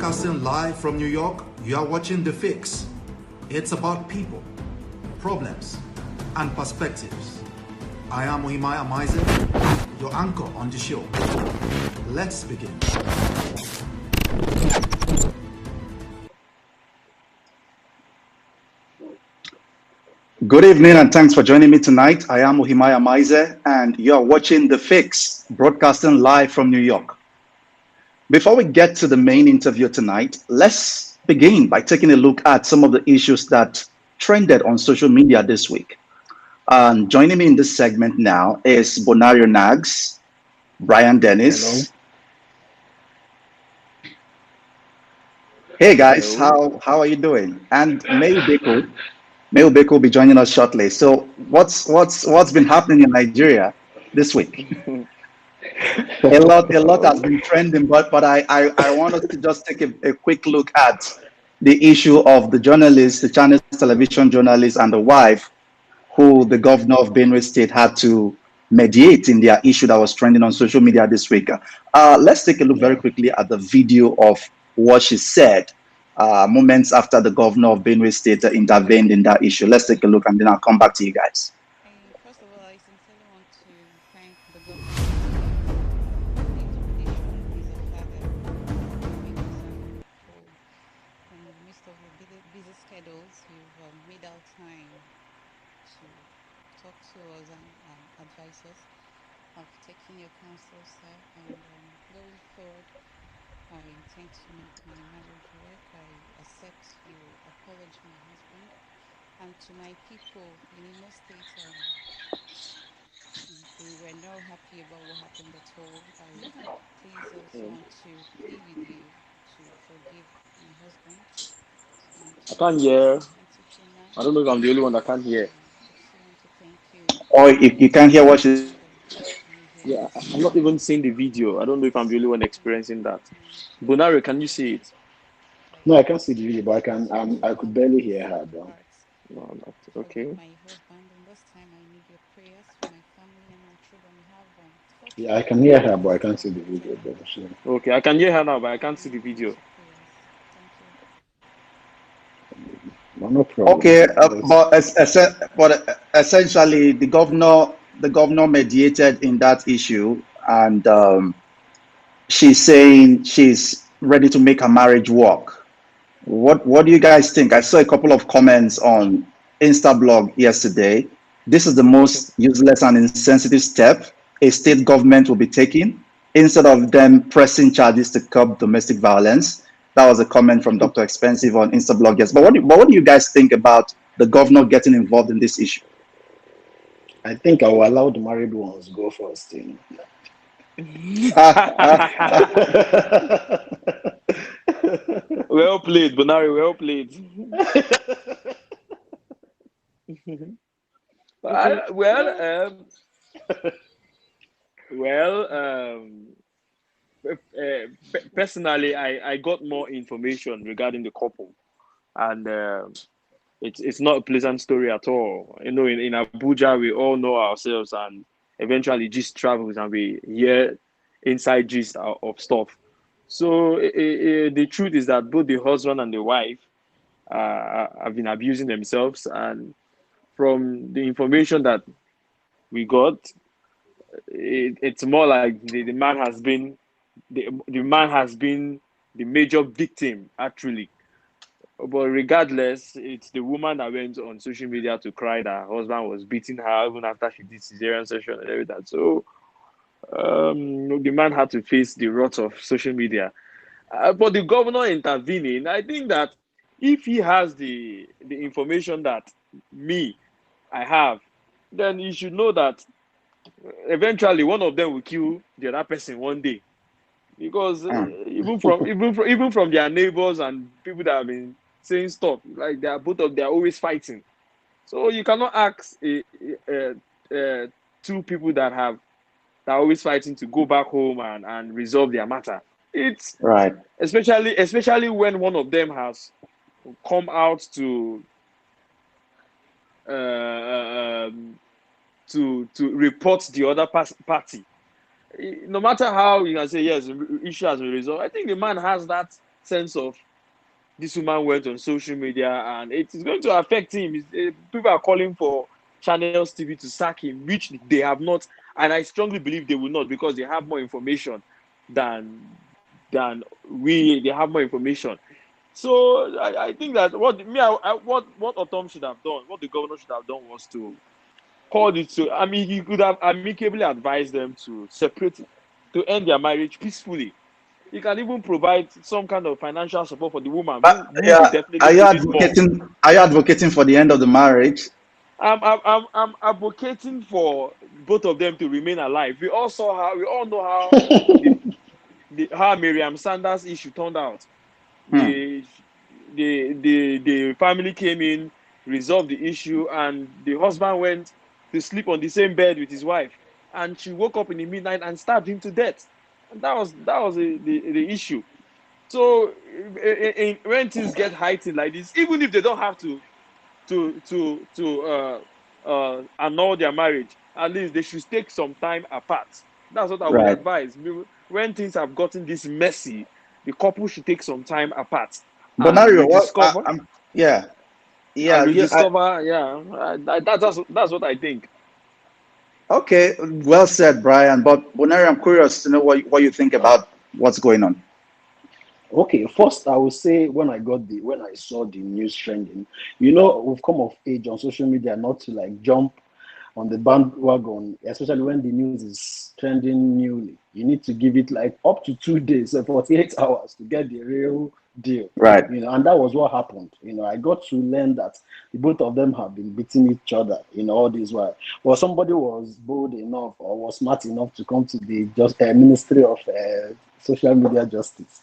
Broadcasting live from New York, you are watching The Fix. It's about people, problems, and perspectives. I am Ohimaya Maize, your anchor on the show. Let's begin. Good evening and thanks for joining me tonight. I am Ohimaya Maize and you are watching The Fix, broadcasting live from New York. Before we get to the main interview tonight, let's begin by taking a look at some of the issues that trended on social media this week. Joining me in this segment now is Bonario Nags, Brian Dennis. Hello. Hey guys, how are you doing? And May Beko. May Beko will be joining us shortly. So what's been happening in Nigeria this week? A lot has been trending, but I want us to just take a quick look at the issue of the journalist, the Channels television journalist, and the wife, who the governor of Benue State had to mediate in their issue that was trending on social media this week. Let's take a look very quickly at the video of what she said moments after the governor of Benue State intervened in that issue. Let's take a look, and then I'll come back to you guys. First of all, I sincerely want to thank the government. He's a father, in the midst of your busy schedules, you've made out time to talk to us and advise us. I've taken your counsel, sir, and going forward, I intend to make my marriage work. I accept your apology, my husband, and to my people in Imo State. We were not happy about what happened at all. I please also want to plead with you to forgive my husband. I can't hear. I don't know if I'm the only one that can't hear. I also want to thank you. Or you can't hear what she's... Yeah, I'm not even seeing the video. I don't know if I'm the only one experiencing that. Bonare, can you see it? No, I can't see the video, but I could barely hear her, though. No, not okay. My husband, and this time I need your prayers for my family and my children. We have yeah, I can hear her, but I can't see the video. Okay, I can hear her now, but I can't see the video. Well, no problem. Okay, but essentially, the governor mediated in that issue, and she's saying she's ready to make her marriage work. What do you guys think? I saw a couple of comments on Instablog yesterday. This is the most useless and insensitive step a state government will be taking instead of them pressing charges to curb domestic violence. That was a comment from Dr. Expensive on Instablog. Yes, but what do you guys think about the governor getting involved in this issue? I think I will allow the married ones go first. Well played, Bonari. Well played. Personally, I got more information regarding the couple, and it's not a pleasant story at all. You know, in Abuja, we all know ourselves, and eventually gist travels, and we hear inside gist of stuff. So the truth is that both the husband and the wife have been abusing themselves, and from the information that we got, it's more like the man has been the man has been the major victim actually. But regardless, it's the woman that went on social media to cry that her husband was beating her even after she did cesarean section and everything. So the man had to face the wrath of social media. But the governor intervening, I think that if he has the information that I have, then he should know that eventually one of them will kill the other person one day, because even from their neighbors and people that have been saying stuff like they are always fighting. So you cannot ask two people that are always fighting to go back home and resolve their matter. It's right, especially when one of them has come out to report the other party. No matter how you can say yes, the issue has been resolved, I think the man has that sense of this woman went on social media and it is going to affect him. People are calling for Channels TV to sack him, which they have not, and I strongly believe they will not because they have more information than we. They have more information. So I think that what Otom should have done, what the governor should have done was to call it to. I mean, he could have amicably advised them to separate, to end their marriage peacefully. He can even provide some kind of financial support for the woman who will Yeah, definitely need it more. are you advocating for the end of the marriage? I'm advocating for both of them to remain alive. We all know how how Miriam Sanders issue turned out. Hmm. The family came in, resolved the issue, and the husband went to sleep on the same bed with his wife, and she woke up in the midnight and stabbed him to death. And that was the issue. So when things get heightened like this, even if they don't have to annul their marriage, at least they should take some time apart. That's what I would Right. advise. When things have gotten this messy, the couple should take some time apart But and Nario, rediscover yeah, yeah, that's what I think. okay, well said, Brian. But Bonari, I'm curious to know what you think about what's going on. Okay, first I would say when I saw the news trending, we've come of age on social media not to like jump on the bandwagon, especially when the news is trending newly. You need to give it like up to 2 days, 48 hours to get the real deal. Right. And that was what happened. I got to learn that the both of them have been beating each other all this while. Well, somebody was bold enough or was smart enough to come to the Ministry of Social Media Justice.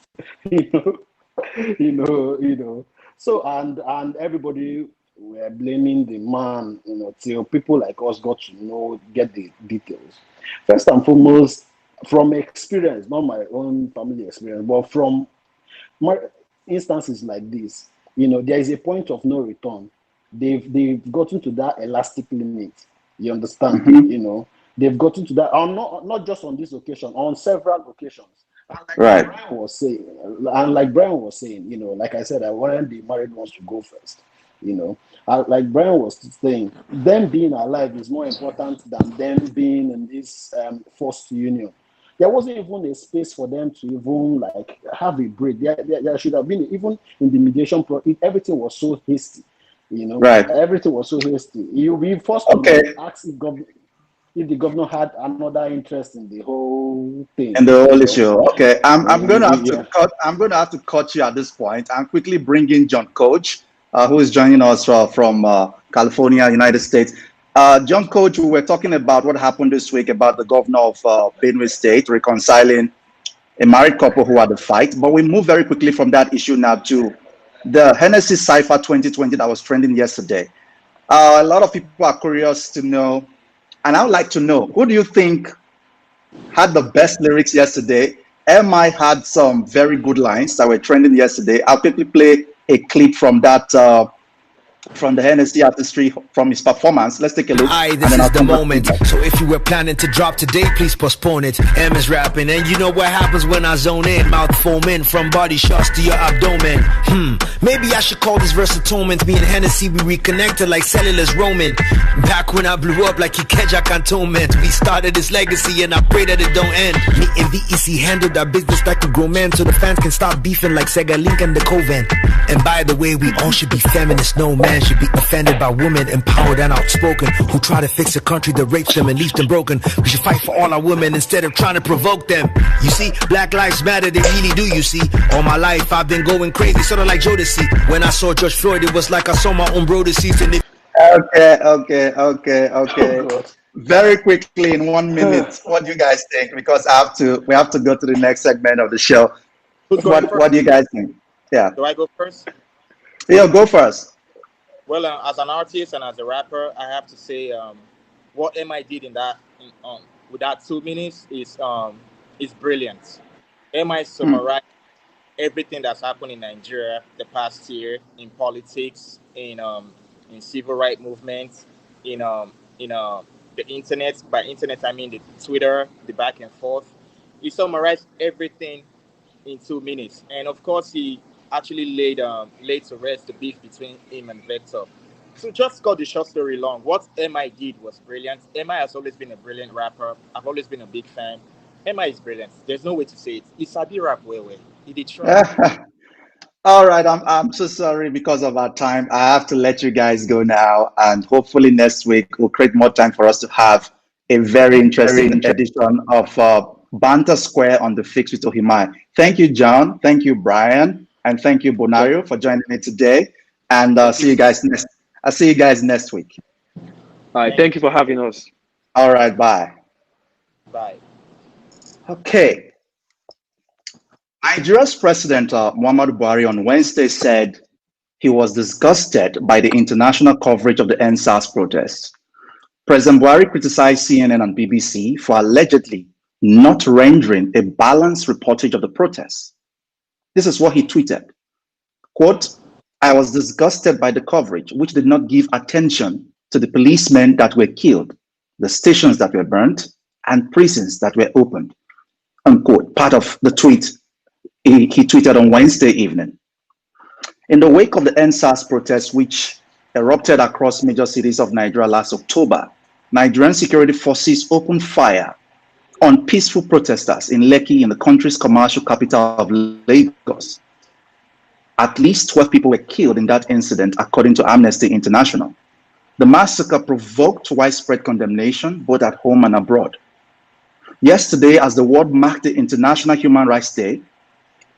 you know, So and everybody were blaming the man, till people like us got to get the details. First and foremost, from experience, not my own family experience, but from my instances like this, there is a point of no return. They've gotten to that elastic limit. You understand? Mm-hmm. They've gotten to that, not just on this occasion, on several occasions. Right. Brian was saying, like I said, I wanted the married ones to go first. Like Brian was saying, them being alive is more important than them being in this forced union. There wasn't even a space for them to even like have a break. There should have been, even in the mediation process, everything was so hasty. Right. Everything was so hasty. You'll be forced to ask if the governor had another interest in the whole thing. And the whole issue. Okay, I'm going to have to cut. I'm going to have to cut you at this point and quickly bring in John Coach, who is joining us from California, United States. John Coach, we were talking about what happened this week about the governor of Benue State reconciling a married couple who had a fight. But we move very quickly from that issue now to the Hennessy Cypher 2020 that was trending yesterday. A lot of people are curious to know, and I would like to know, who do you think had the best lyrics yesterday? MI had some very good lines that were trending yesterday. I'll quickly play a clip from that, from the Hennessy artistry, from his performance. Let's take a look. Aye, this is the moment. So if you were planning to drop today, please postpone it. M is rapping, and you know what happens when I zone in. Mouth foaming from body shots to your abdomen. Maybe I should call this verse atonement. Me and Hennessy, we reconnected like cellulars roaming. Back when I blew up like Ikeja Cantonment. We started this legacy, and I pray that it don't end. Me and VEC handled our business like a grown man, so the fans can stop beefing like Sega Link and the Coven. And by the way, we all should be feminists. No man should be offended by women empowered and outspoken who try to fix a country that rapes them and leaves them broken. We should fight for all our women instead of trying to provoke them. You see, Black Lives Matter, they really do, you see. All my life I've been going crazy, sort of like Jodeci. When I saw George Floyd, it was like I saw my own bro deceased. And Okay. Very quickly, in 1 minute, what do you guys think? Because we have to go to the next segment of the show. What do you guys think? Yeah. Do I go first? Yeah, go first. Well, as an artist and as a rapper, I have to say what MI did with that 2 minutes is brilliant. MI summarized everything that's happened in Nigeria the past year in politics, in civil rights movement, in the internet. By internet, I mean the Twitter, the back and forth. He summarized everything in 2 minutes. And of course, he actually laid to rest the beef between him and Vector. So just cut the short story long, what MI did was brilliant. MI has always been a brilliant rapper. I've always been a big fan. MI is brilliant. There's no way to say it. It's a rap way. He did try. All right, I'm so sorry because of our time. I have to let you guys go now, and hopefully next week we'll create more time for us to have a very interesting edition of Banter Square on the Fix with Ohimai. Thank you, John. Thank you, Brian, and thank you, Bonario, for joining me today. And see you guys next. I'll see you guys next week. All right, thank you for having us. All right, bye. Bye. Okay. Nigeria's President Muhammadu Buhari on Wednesday said he was disgusted by the international coverage of the NSAS protests. President Buhari criticized CNN and BBC for allegedly not rendering a balanced reportage of the protests. This is what he tweeted. Quote, "I was disgusted by the coverage, which did not give attention to the policemen that were killed, the stations that were burnt, and prisons that were opened." Unquote. Part of the tweet he tweeted on Wednesday evening. In the wake of the NSAS protests, which erupted across major cities of Nigeria last October, Nigerian security forces opened fire on peaceful protesters in Lekki, in the country's commercial capital of Lagos. At least 12 people were killed in that incident, according to Amnesty International. The massacre provoked widespread condemnation, both at home and abroad. Yesterday, as the world marked the International Human Rights Day,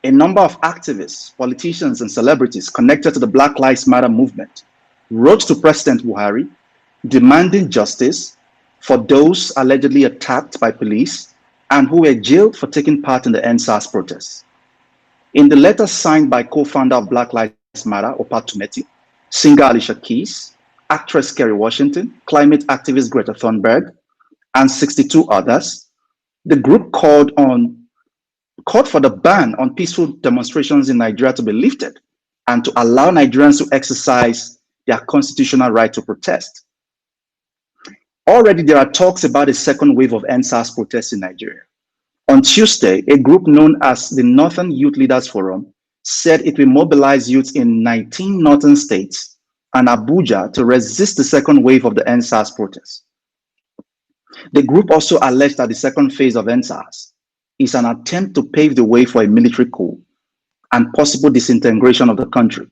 a number of activists, politicians, and celebrities connected to the Black Lives Matter movement wrote to President Buhari demanding justice for those allegedly attacked by police and who were jailed for taking part in the NSAS protests. In the letter signed by co-founder of Black Lives Matter, Opat Tumeti, singer Alicia Keys, actress Kerry Washington, climate activist Greta Thunberg, and 62 others, the group called for the ban on peaceful demonstrations in Nigeria to be lifted and to allow Nigerians to exercise their constitutional right to protest. Already there are talks about a second wave of NSAS protests in Nigeria. On Tuesday, a group known as the Northern Youth Leaders Forum said it will mobilize youth in 19 northern states and Abuja to resist the second wave of the NSAS protests. The group also alleged that the second phase of NSAS is an attempt to pave the way for a military coup and possible disintegration of the country.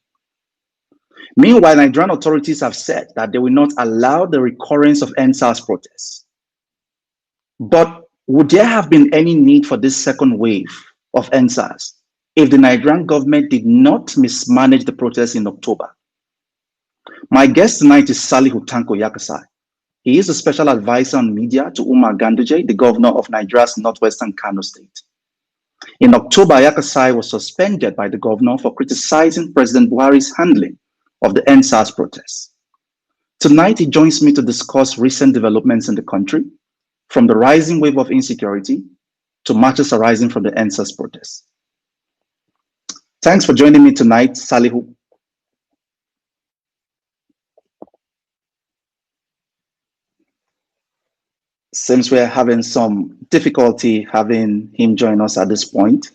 Meanwhile, Nigerian authorities have said that they will not allow the recurrence of NSAS protests. But would there have been any need for this second wave of NSAS if the Nigerian government did not mismanage the protests in October? My guest tonight is Salihu Tanko Yakasai. He is a special advisor on media to Umar Ganduje, the governor of Nigeria's northwestern Kano state. In October, Yakasai was suspended by the governor for criticizing President Buhari's handling of the NSAS protests. Tonight, he joins me to discuss recent developments in the country, from the rising wave of insecurity to marches arising from the NSAS protests. Thanks for joining me tonight, Salihu. Seems we're having some difficulty having him join us at this point.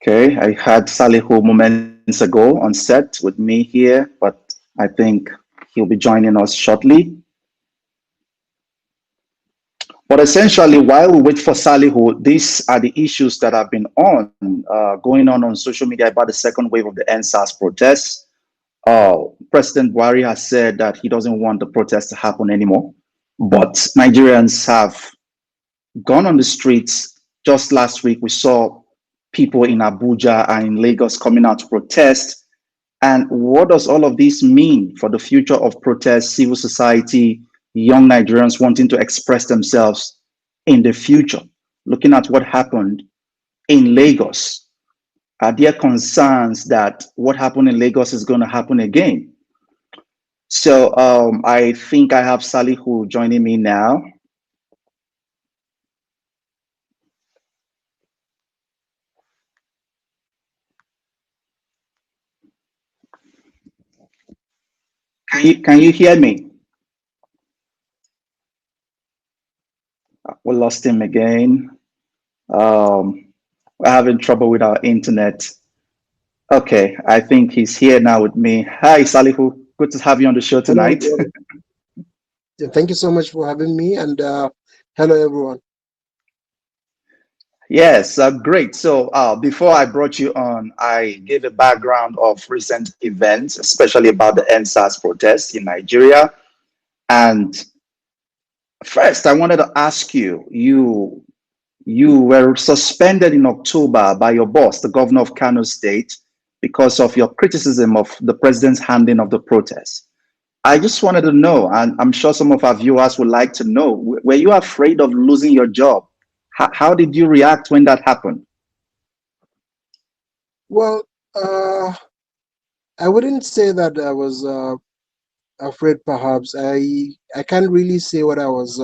Okay, I had Salihu moments ago on set with me here, but I think he'll be joining us shortly. But essentially, while we wait for Salihu, these are the issues that have been going on social media about the second wave of the NSAS protests. President Buhari has said that he doesn't want the protests to happen anymore, but Nigerians have gone on the streets. Just last week, we saw people in Abuja and in Lagos coming out to protest. And what does all of this mean for the future of protests, civil society, young Nigerians wanting to express themselves in the future? Looking at what happened in Lagos, are there concerns that what happened in Lagos is going to happen again? So I think I have Salihu joining me now. Can you hear me? We lost him again. We're having trouble with our internet. Okay, I think he's here now with me. Hi, Salihu. Good to have you on the show Hello, tonight. thank you so much for having me, and hello, everyone. Yes, great. So before I brought you on, I gave a background of recent events, especially about the NSAS protests in Nigeria. And first, I wanted to ask you, you were suspended in October by your boss, the governor of Kano State, because of your criticism of the president's handling of the protests. I just wanted to know, and I'm sure some of our viewers would like to know, were you afraid of losing your job? How did you react when that happened? Well, I wouldn't say that I was afraid. Perhaps I can't really say what I was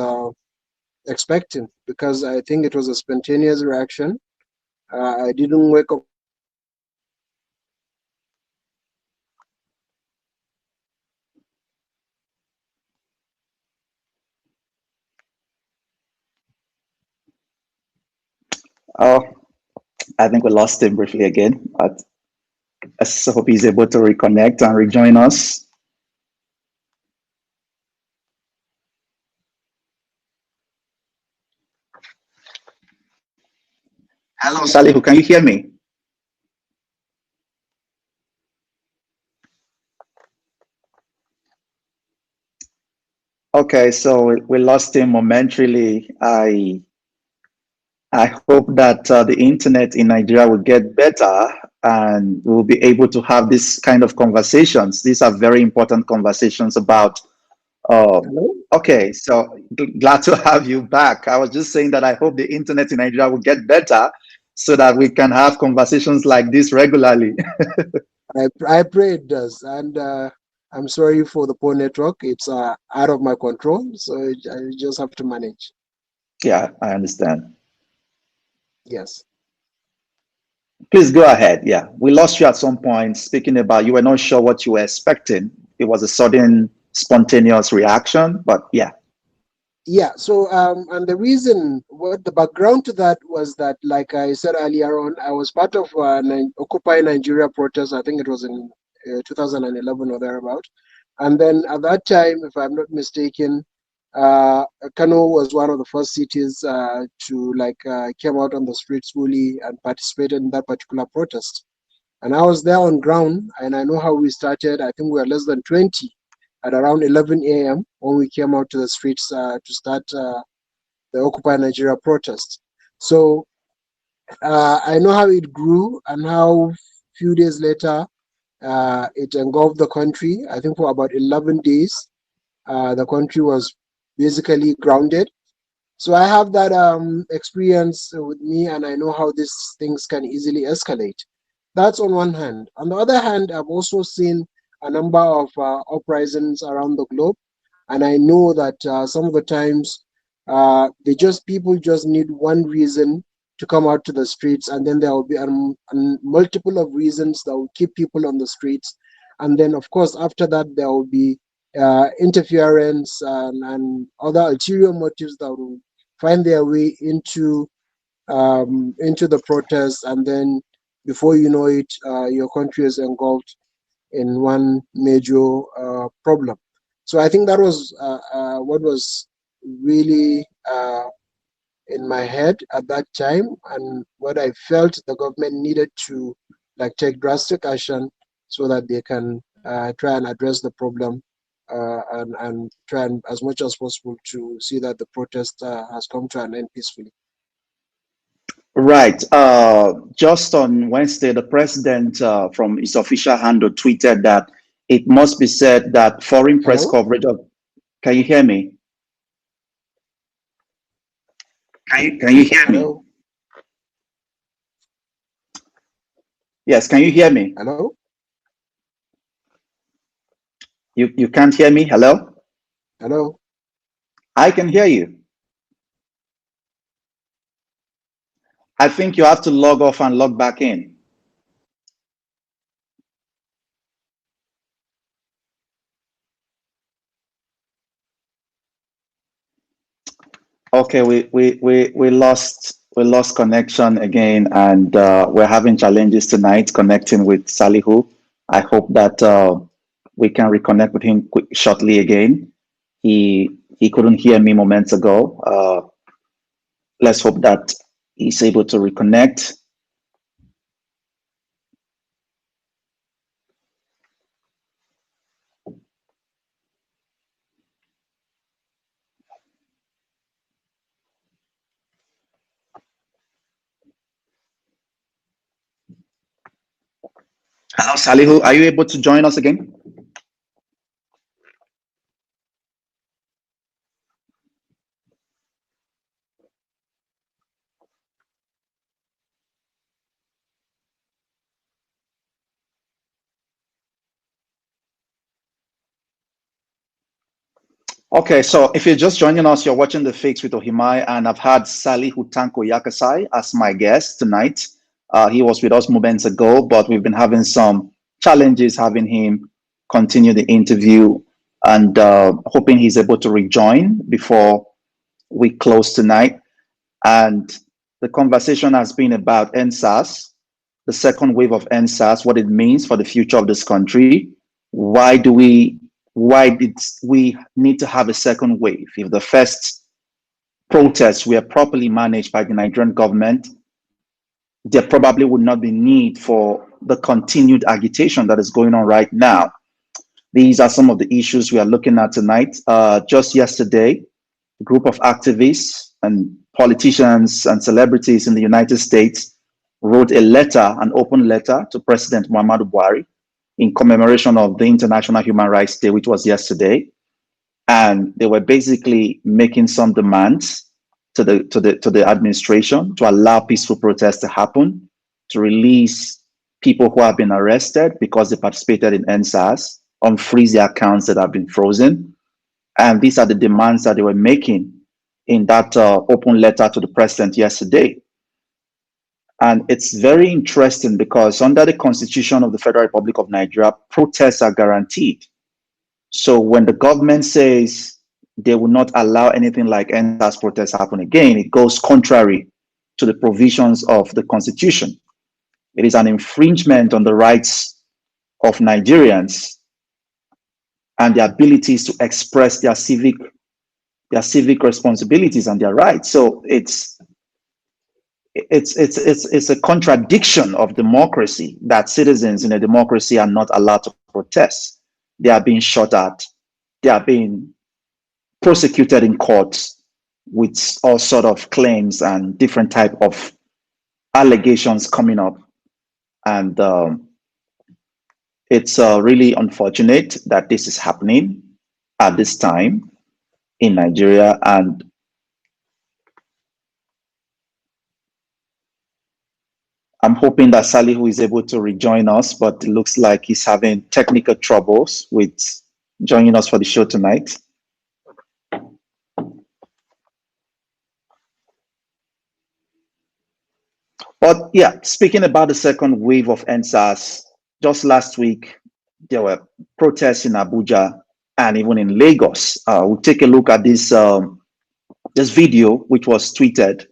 expecting, because I think it was a spontaneous reaction. I didn't wake up. Oh, I think we lost him briefly again, but I hope he's able to reconnect and rejoin us. Hello, Salihu, can you hear me? Okay, so we lost him momentarily. I hope that the internet in Nigeria will get better and we'll be able to have this kind of conversations. These are very important conversations about. Hello? Okay, so glad to have you back. I was just saying that I hope the internet in Nigeria will get better so that we can have conversations like this regularly. I pray it does, and I'm sorry for the poor network. It's out of my control, so I just have to manage. Yeah, I understand. Yes. Please go ahead. Yeah, we lost you at some point speaking about you were not sure what you were expecting. It was a sudden, spontaneous reaction, but yeah. Yeah, so and the reason, what the background to that was that, like I said earlier on, I was part of Occupy Nigeria protest. I think it was in 2011 or thereabout. And then at that time, if I'm not mistaken, uh, Kano was one of the first cities to came out on the streets fully and participated in that particular protest. And I was there on ground, and I know how we started. I think we were less than 20 at around 11 a.m. when we came out to the streets to start the Occupy Nigeria protest. So I know how it grew and how few days later it engulfed the country. I think for about 11 days, the country was basically grounded. So I have that experience with me, and I know how these things can easily escalate. That's on one hand. On the other hand, I've also seen a number of uprisings around the globe, and I know that some of the times people just need one reason to come out to the streets, and then there will be multiple of reasons that will keep people on the streets, and then of course after that there will be interference and other ulterior motives that will find their way into the protest, and then before you know it, your country is engulfed in one major problem. So I think that was what was really in my head at that time, and what I felt the government needed to take drastic action so that they can try and address the problem and try and, as much as possible, to see that the protest has come to an end peacefully. Right. Just on Wednesday, the president from his official handle tweeted that it must be said that foreign press Hello? coverage of. Can you hear me? Can you hear me? Hello? Yes, can you hear me? Hello? You can't hear me? Hello? Hello? I can hear you. I think you have to log off and log back in. Okay, we lost connection again, and we're having challenges tonight connecting with Salihu. I hope that we can reconnect with him shortly again. He couldn't hear me moments ago. Let's hope that he's able to reconnect. Hello, Salihu. Are you able to join us again? Okay, so if you're just joining us, you're watching The Fix with Ohimai, and I've had Salihu Tanko Yakasai as my guest tonight. He was with us moments ago, but we've been having some challenges having him continue the interview, and hoping he's able to rejoin before we close tonight. And the conversation has been about NSAS, the second wave of NSAS, what it means for the future of this country. Why did we need to have a second wave? If the first protests were properly managed by the Nigerian government, there probably would not be need for the continued agitation that is going on right now. These are some of the issues we are looking at tonight. Just yesterday, a group of activists and politicians and celebrities in the United States wrote a letter, an open letter to President Muhammadu Buhari in commemoration of the International Human Rights Day, which was yesterday. And they were basically making some demands to the administration to allow peaceful protests to happen, to release people who have been arrested because they participated in NSAS, unfreeze their accounts that have been frozen. And these are the demands that they were making in that open letter to the president yesterday. And it's very interesting because under the Constitution of the Federal Republic of Nigeria, protests are guaranteed. So when the government says they will not allow anything like NSAS protests happen again, it goes contrary to the provisions of the Constitution. It is an infringement on the rights of Nigerians and their abilities to express their civic responsibilities and their rights. So it's a contradiction of democracy that citizens in a democracy are not allowed to protest. They are being shot at. They are being prosecuted in courts with all sort of claims and different type of allegations coming up. And it's really unfortunate that this is happening at this time in Nigeria. And I'm hoping that Salihu is able to rejoin us, but it looks like he's having technical troubles with joining us for the show tonight. But yeah, speaking about the second wave of NSAS, just last week, there were protests in Abuja and even in Lagos. We'll take a look at this, this video, which was tweeted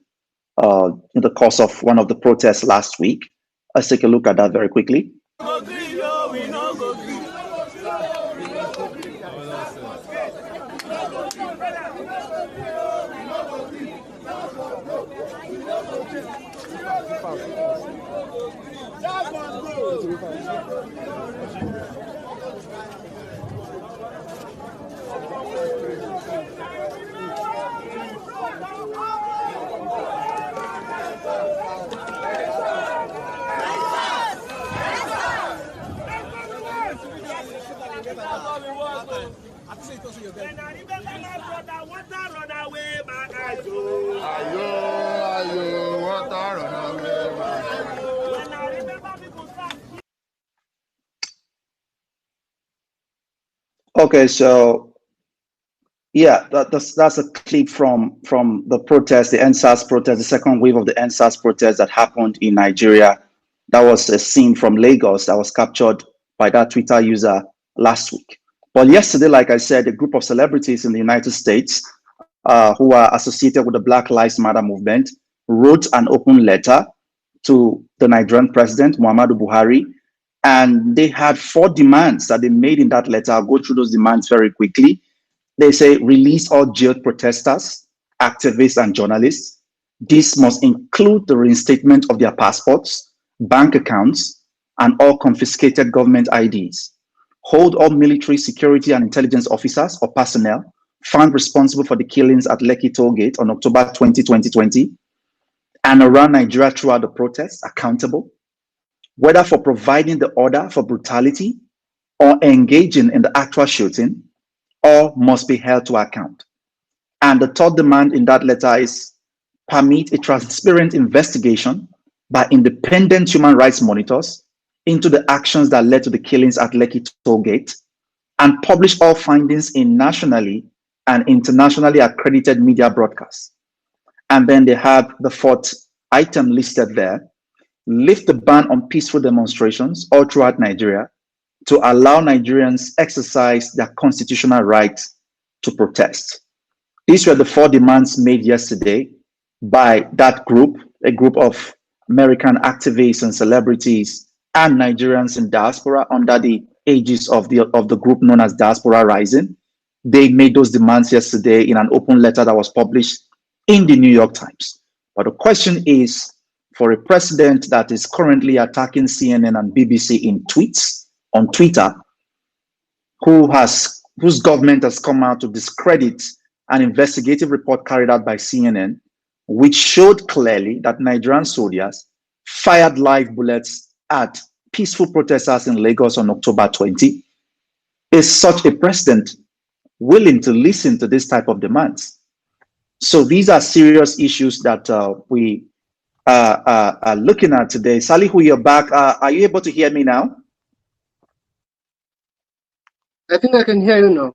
in the course of one of the protests last week. Let's take a look at that very quickly. Okay, so yeah, that's a clip from the protest, the NSAS protest, the second wave of the NSAS protest that happened in Nigeria. That was a scene from Lagos that was captured by that Twitter user last week. But yesterday, like I said, a group of celebrities in the United States who are associated with the Black Lives Matter movement wrote an open letter to the Nigerian president, Muhammadu Buhari, and they had 4 demands that they made in that letter. I'll go through those demands very quickly. They say release all jailed protesters, activists, and journalists. This must include the reinstatement of their passports, bank accounts, and all confiscated government IDs. Hold all military, security, and intelligence officers or personnel found responsible for the killings at Lekki Tollgate on October 20, 2020, and around Nigeria throughout the protests accountable, whether for providing the order for brutality or engaging in the actual shooting, all must be held to account. And the third demand in that letter is permit a transparent investigation by independent human rights monitors into the actions that led to the killings at Lekki Tollgate and publish all findings in nationally and internationally accredited media broadcasts. And then they have the fourth item listed there, lift the ban on peaceful demonstrations all throughout Nigeria to allow Nigerians exercise their constitutional right to protest. These were the 4 demands made yesterday by that group, a group of American activists and celebrities and Nigerians in diaspora under the aegis of the group known as Diaspora Rising. They made those demands yesterday in an open letter that was published in the New York Times. But the question is, for a president that is currently attacking CNN and BBC in tweets on Twitter, whose government has come out to discredit an investigative report carried out by CNN, which showed clearly that Nigerian soldiers fired live bullets at peaceful protesters in Lagos on October 20. Is such a president willing to listen to this type of demands? So these are serious issues that we are looking at today. Salihu, you're back. Are you able to hear me now? I think I can hear you now.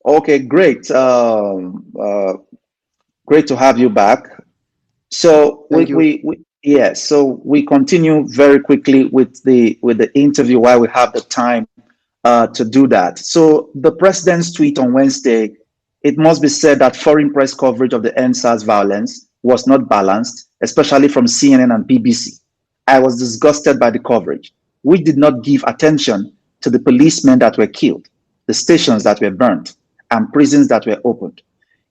Okay, great. Great to have you back. So so we continue very quickly with the interview while we have the time to do that. So the president's tweet on Wednesday, it must be said that foreign press coverage of the NSAS violence was not balanced, especially from CNN and BBC. I was disgusted by the coverage. We did not give attention to the policemen that were killed, the stations that were burnt, and prisons that were opened.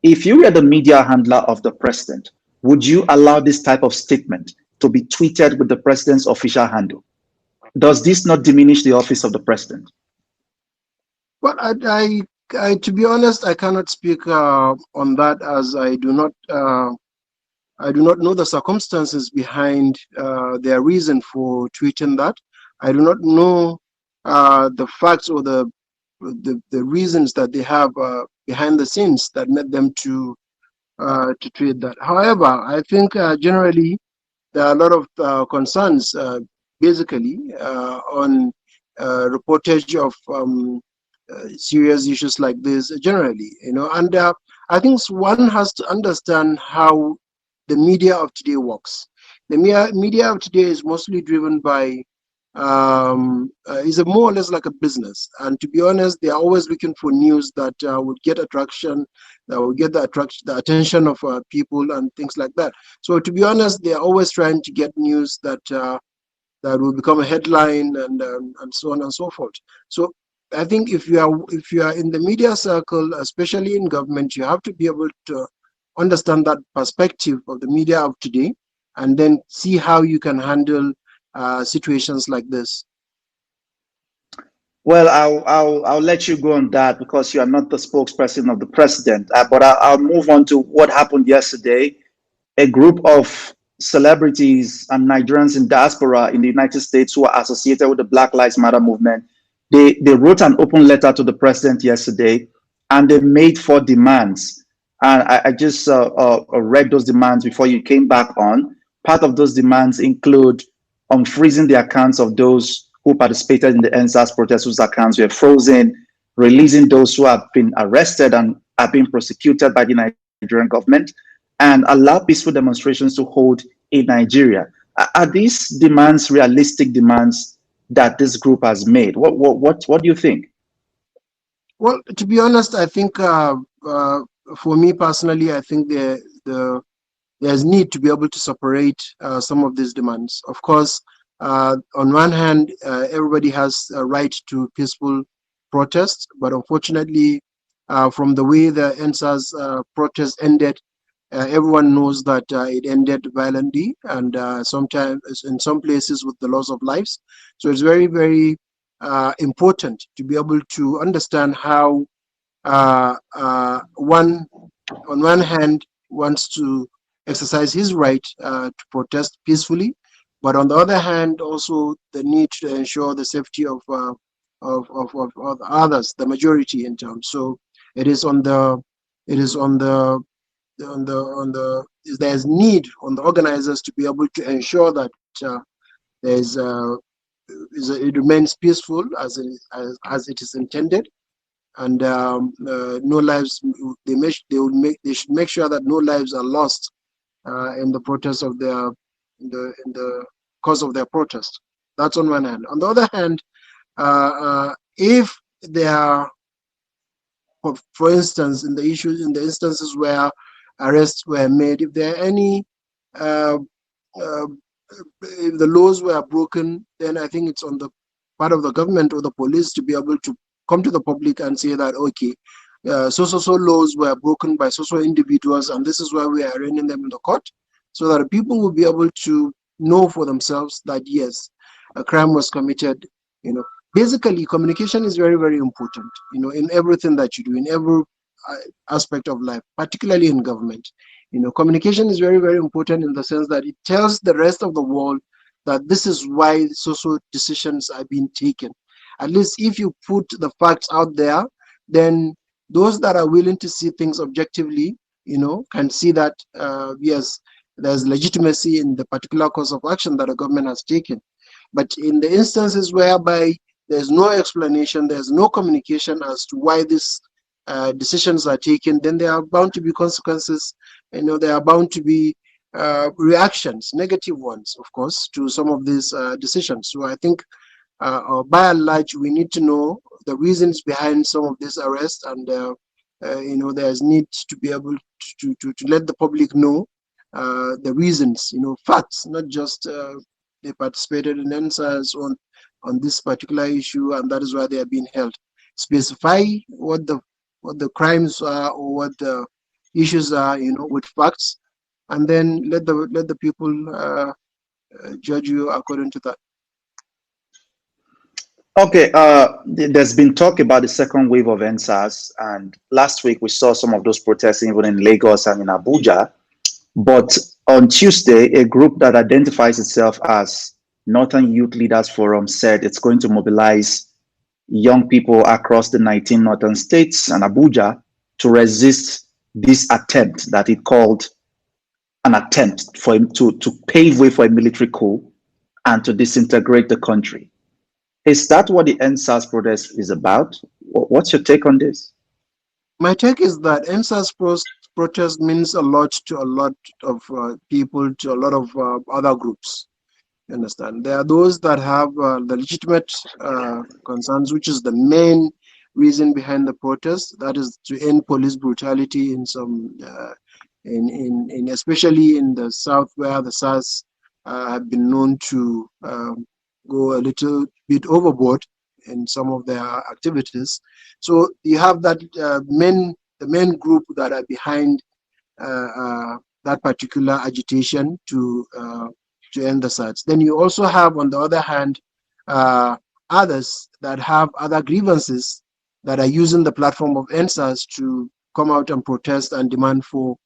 If you were the media handler of the president, would you allow this type of statement to be tweeted with the president's official handle? Does this not diminish the office of the president? Well, to be honest, I cannot speak on that, as I do not know the circumstances behind their reason for tweeting that. I do not know the facts or the reasons that they have behind the scenes that made them to tweet that. However, I think generally there are a lot of concerns, basically, on reportage of serious issues like this generally, and I think one has to understand how the media of today works. The media of today is mostly driven by is more or less like a business, and to be honest, they are always looking for news that would get attraction, that will get the attention of people and things like that. So to be honest, they are always trying to get news that that will become a headline and so on and so forth. So I think if you are in the media circle, especially in government, you have to be able to understand that perspective of the media of today, and then see how you can handle situations like this. Well, I'll let you go on that because you are not the spokesperson of the president. But I'll move on to what happened yesterday. A group of celebrities and Nigerians in diaspora in the United States who are associated with the Black Lives Matter movement, they wrote an open letter to the president yesterday, and they made 4 demands. And I just read those demands before you came back on. Part of those demands include freezing the accounts of those who participated in the NSAS protests whose accounts were frozen, releasing those who have been arrested and are being prosecuted by the Nigerian government, and allow peaceful demonstrations to hold in Nigeria. Are these demands realistic demands that this group has made? What do you think? Well, to be honest, I think for me personally, I think there's need to be able to separate some of these demands. Of course, on one hand, everybody has a right to peaceful protest, but unfortunately, from the way the NSAS protest ended, everyone knows that it ended violently, and sometimes in some places with the loss of lives. So it's very, very important to be able to understand how one, on one hand, wants to exercise his right to protest peacefully, but on the other hand, also the need to ensure the safety of others, the majority in terms. So it is on the it is on the there's need on the organizers to be able to ensure that there's it remains peaceful as it is intended, and no lives they should make sure that no lives are lost in the protest of their in the cause of their protest. That's on one hand. On the other hand, if there are, for instance, in the instances where arrests were made, if there are any uh, uh, if the laws were broken, then I think it's on the part of the government or the police to be able to come to the public and say that, okay, so laws were broken by so individuals, and this is why we are arraigning them in the court, so that people will be able to know for themselves that yes, a crime was committed. You know, basically, communication is very, very important. You know, in everything that you do, in every aspect of life, particularly in government. You know, communication is very, very important in the sense that it tells the rest of the world that this is why social decisions are being taken. At least if you put the facts out there, then those that are willing to see things objectively, you know, can see that yes, there's legitimacy in the particular course of action that the government has taken. But in the instances whereby there's no explanation, there's no communication as to why these decisions are taken, then there are bound to be consequences. You know, there are bound to be reactions, negative ones, of course, to some of these decisions. So I think, by and large, we need to know the reasons behind some of these arrests, and you know, there's need to be able to let the public know the reasons. You know, facts, not just they participated in NSAS on this particular issue, and that is why they are being held. Specify what the crimes are or what the issues are, you know, with facts, and then let the people judge you according to that. Okay, there's been talk about the second wave of NSAS, and last week we saw some of those protests even in Lagos and in Abuja. But on Tuesday, a group that identifies itself as Northern Youth Leaders Forum said it's going to mobilize young people across the 19 northern states and Abuja to resist this attempt that it called an attempt for him to pave way for a military coup and to disintegrate the country. Is that what the NSAS protest is about? What's your take on this? My take is that NSAS protest means a lot to a lot of people, to a lot of other groups. You understand? There are those that have the legitimate concerns, which is the main reason behind the protest. That is to end police brutality in some, in especially in the south, where the SARS have been known to go a little bit overboard in some of their activities. So you have that the main group that are behind that particular agitation to end the SARS. Then you also have, on the other hand, others that have other grievances that are using the platform of NSAS to come out and protest and demand for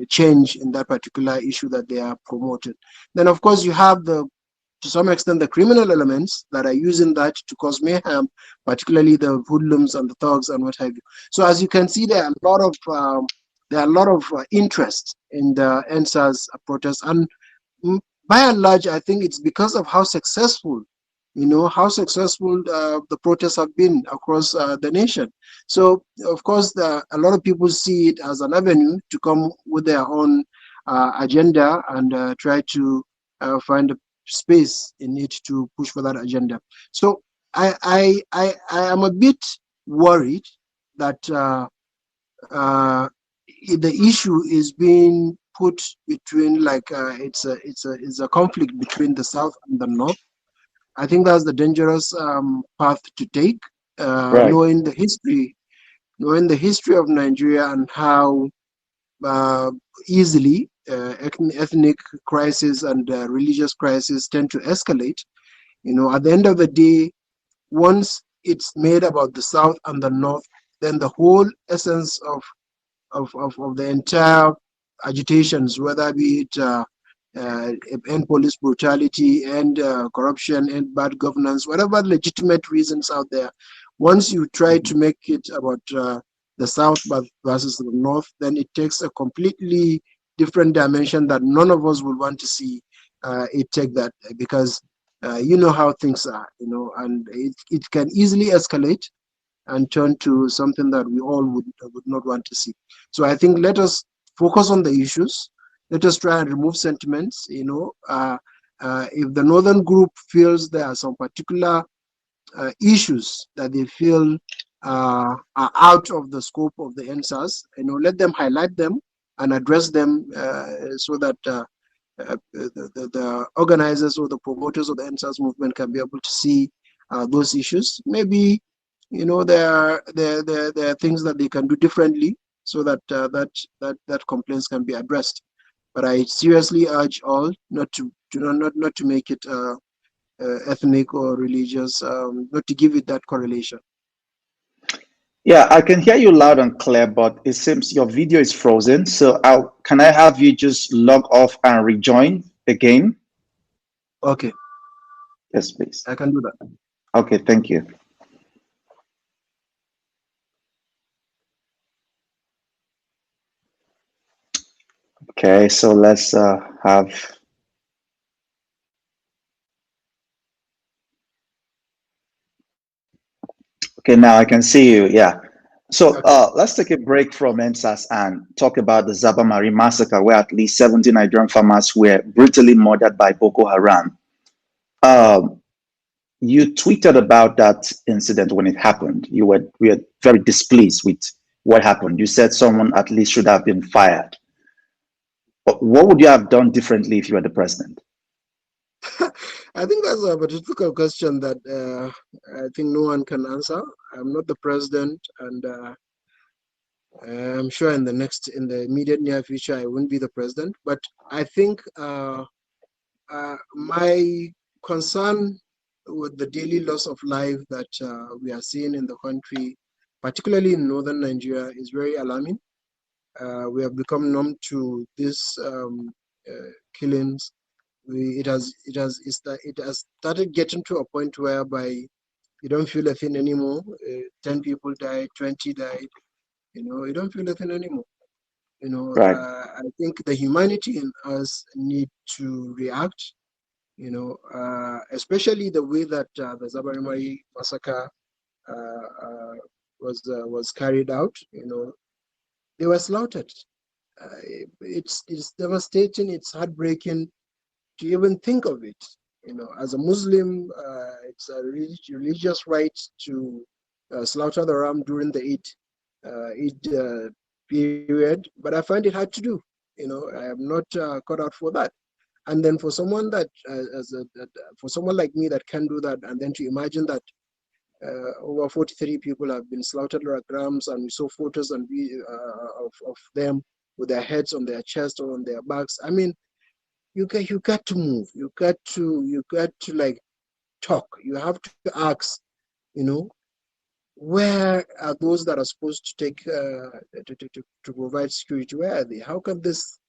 change in that particular issue that they are promoting. Then, of course, you have to some extent, the criminal elements that are using that to cause mayhem, particularly the hoodlums and the thugs and what have you. So, as you can see, there are a lot of interest in the NSAS protest, and by and large, I think it's because of how successful how successful the protests have been across the nation. So, of course, a lot of people see it as an avenue to come with their own agenda and try to find a space in it to push for that agenda. So, I am a bit worried that the issue is being put between it's a conflict between the South and the North. I think that's the dangerous path to take, Right. knowing the history of Nigeria and how uh, easily ethnic crisis and religious crisis tend to escalate. At the end of the day, once it's made about the South and the North, then the whole essence of the entire agitations, whether be it end police brutality and corruption and bad governance, whatever legitimate reasons out there, once you try to make it about the South versus the North, then it takes a completely different dimension that none of us would want to see it take that, because you know how things are, and it can easily escalate and turn to something that we all would not want to see. So I think let us focus on the issues. Let us try and remove sentiments. If the northern group feels there are some particular issues that they feel are out of the scope of the NSAS, let them highlight them and address them so that the organizers or the promoters of the NSAS movement can be able to see those issues. Maybe there are things that they can do differently so that that complaints can be addressed. But I seriously urge all not to make it ethnic or religious, not to give it that correlation. Yeah, I can hear you loud and clear, but it seems your video is frozen. So can I have you just log off and rejoin again? Okay. Yes, please. I can do that. Okay, thank you. Okay, so let's have. Okay, now I can see you. Yeah. So let's take a break from NSAS and talk about the Zaba Marine massacre, where at least 70 Nigerian farmers were brutally murdered by Boko Haram. You tweeted about that incident when it happened. You were very displeased with what happened. You said someone at least should have been fired. But what would you have done differently if you were the president? I think that's a difficult question that I think no one can answer. I'm not the president, and I'm sure in the immediate near future, I won't be the president. But I think my concern with the daily loss of life that we are seeing in the country, particularly in northern Nigeria, is very alarming. We have become numb to these killings. It has started getting to a point whereby you don't feel a thing anymore. 10 people died, 20 died. You don't feel a thing anymore. Right. I think the humanity in us need to react. Especially the way that the Zabarimari massacre was carried out. They were slaughtered. It's devastating. It's heartbreaking to even think of it. As a Muslim, it's a religious right to slaughter the ram during the Eid period, but I find it hard to do. I am not cut out for that. And then for someone for someone like me that can do that, and then to imagine that over 43 people have been slaughtered like rams, and we saw photos and of them with their heads on their chest or on their backs. I mean, you got to move. You got to like talk. You have to ask, where are those that are supposed to take to provide security? Where are they? How can this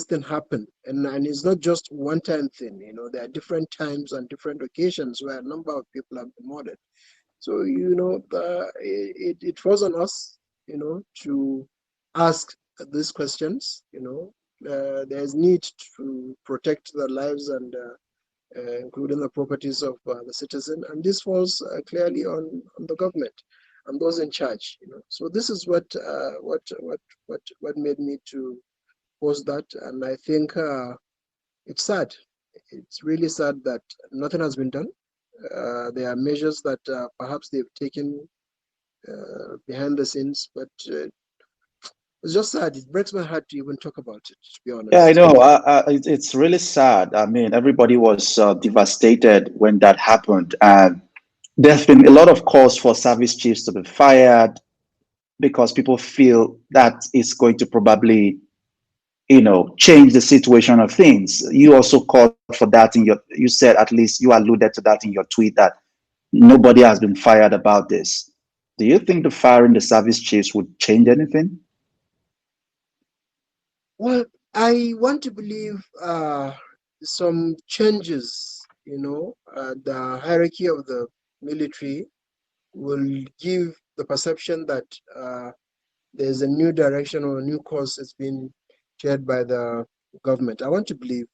thing happen? And it's not just one time thing. There are different times and different occasions where a number of people have been murdered. So it falls on us, to ask these questions. There's need to protect the lives and including the properties of the citizen, and this falls clearly on the government and those in charge. So this is what made me to post that, and I think it's sad. It's really sad that nothing has been done. There are measures that perhaps they've taken behind the scenes, but it's just sad. It breaks my heart to even talk about it, to be honest. Yeah, I know. It's really sad. I mean, everybody was devastated when that happened. And there's been a lot of calls for service chiefs to be fired because people feel that it's going to probably, change the situation of things. You also called for that you said, at least you alluded to that in your tweet, that nobody has been fired about this. Do you think the firing the service chiefs would change anything? Well, I want to believe some changes, the hierarchy of the military will give the perception that there's a new direction or a new course that's been shared by the government. I want to believe